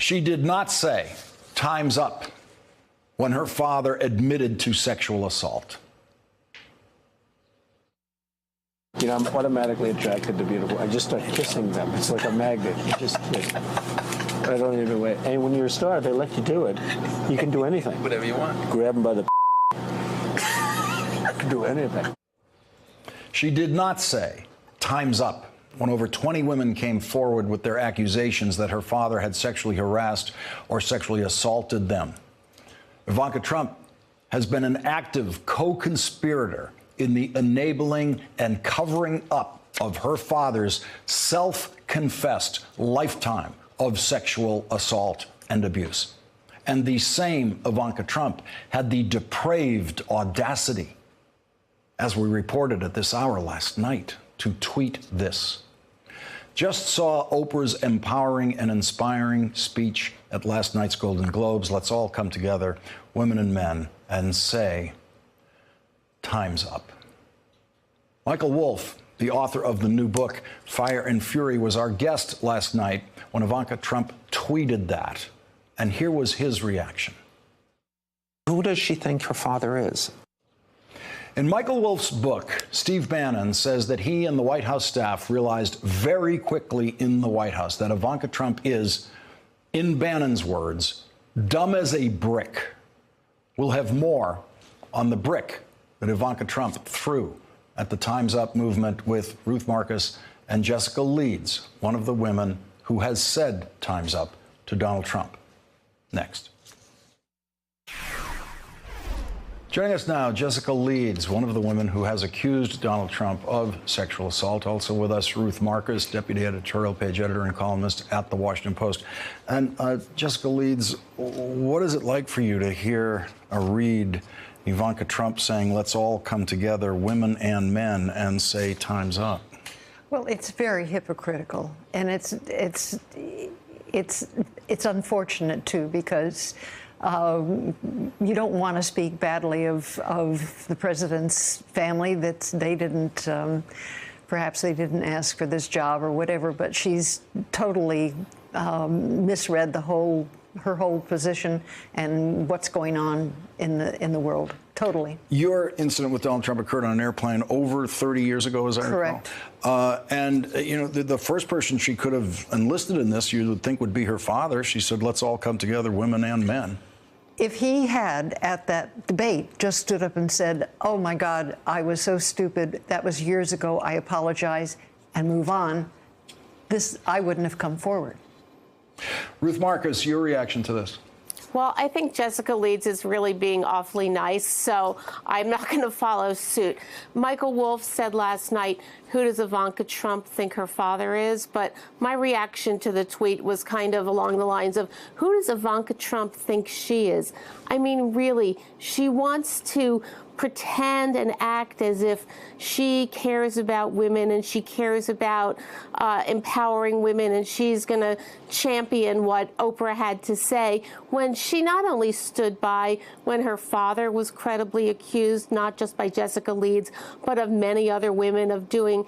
She did not say, "Time's up," when her father admitted to sexual assault. You know, I'm automatically attracted to beautiful. I just start kissing them. It's like a magnet. You just kiss. I don't even wait. And when you're a star, they let you do it. You can do anything. Whatever you want. Grab them by the you can do anything. She did not say, "Time's up," when over 20 women came forward with their accusations that her father had sexually harassed or sexually assaulted them. Ivanka Trump has been an active co-conspirator in the enabling and covering up of her father's self-confessed lifetime of sexual assault and abuse. And the same Ivanka Trump had the depraved audacity, as we reported at this hour last night, to tweet this. Just saw Oprah's empowering and inspiring speech at last night's Golden Globes. Let's all come together, women and men, and say, time's up. Michael Wolff, the author of the new book, Fire and Fury, was our guest last night when Ivanka Trump tweeted that. And here was his reaction. Who does she think her father is? In Michael Wolff's book, Steve Bannon says that he and the White House staff realized very quickly in the White House that Ivanka Trump is, in Bannon's words, dumb as a brick. We'll have more on the brick that Ivanka Trump threw at the Time's Up movement with Ruth Marcus and Jessica Leeds, one of the women who has said time's up to Donald Trump. Next. Joining us now, Jessica Leeds, one of the women who has accused Donald Trump of sexual assault. Also with us, Ruth Marcus, deputy editorial page editor and columnist at The Washington Post. And Jessica Leeds, what is it like for you to hear or read Ivanka Trump saying, let's all come together, women and men, and say time's up? Well, it's very hypocritical, and it's unfortunate too, because you don't want to speak badly of the president's family, that they didn't, perhaps they didn't ask for this job or whatever, but she's totally misread her whole position and what's going on in the world. Totally. Your incident with Donald Trump occurred on an airplane over 30 years ago, as I recall. Correct. And, you know, the first person she could have enlisted in this, you would think, would be her father. She said, let's all come together, women and men. If he had, at that debate, just stood up and said, oh, my God, I was so stupid, that was years ago, I apologize, and move on, I wouldn't have come forward. Ruth Marcus, your reaction to this? Well, I think Jessica Leeds is really being awfully nice, so I'm not going to follow suit. Michael Wolff said last night, who does Ivanka Trump think her father is? But my reaction to the tweet was kind of along the lines of, who does Ivanka Trump think she is? I mean, really, she wants to pretend and act as if she cares about women and she cares about empowering women, and she's going to champion what Oprah had to say, when she not only stood by when her father was credibly accused, not just by Jessica Leeds, but of many other women, of doing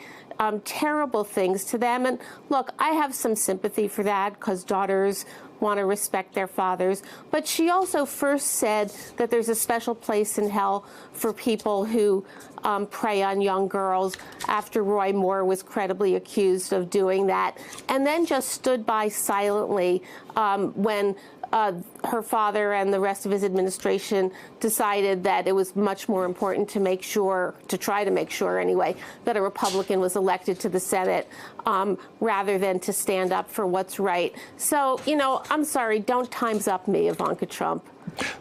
terrible things to them. And look, I have some sympathy for that, because daughters want to respect their fathers. But she also first said that there's a special place in hell for people who prey on young girls, after Roy Moore was credibly accused of doing that, and then just stood by silently when her father and the rest of his administration decided that it was much more important to make sure, to try to make sure anyway, that a Republican was elected to the Senate rather than to stand up for what's right. So, you know, I'm sorry, don't time's up me, Ivanka Trump.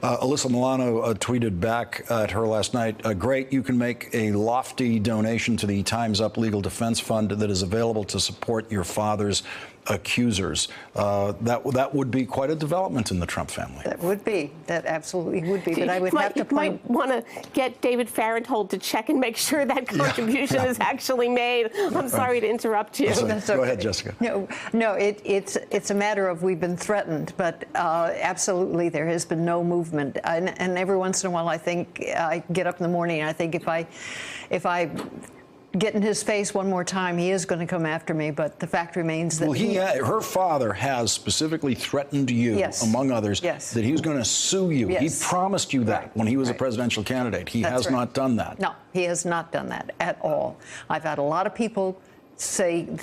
Alyssa Milano tweeted back at her last night, great, you can make a lofty donation to the Time's Up Legal Defense Fund that is available to support your father's accusers. That would be quite a development in the Trump family. That would be. That absolutely would be. But I would have to You might want to get David Farenthold to check and make sure that contribution is actually made. I'm sorry to interrupt you. Go ahead, Jessica. No, it's a matter of we've been threatened, but absolutely there has been no movement. And every once in a while, I think I get up in the morning and I think if I get in his face one more time, he is going to come after me. But the fact remains that her father has specifically threatened you, Yes. among others, Yes. that he was going to sue you. Yes. He promised you that Right. when he was a Right. presidential candidate. He That's has right. not done that. No, he has not done that at all. I've had a lot of people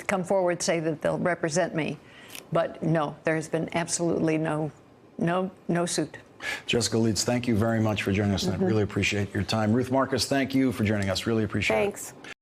come forward, say that they'll represent me, but no, there has been absolutely no suit. Jessica Leeds, thank you very much for joining us tonight. Really appreciate your time. Ruth Marcus, thank you for joining us. Really appreciate it. Thanks.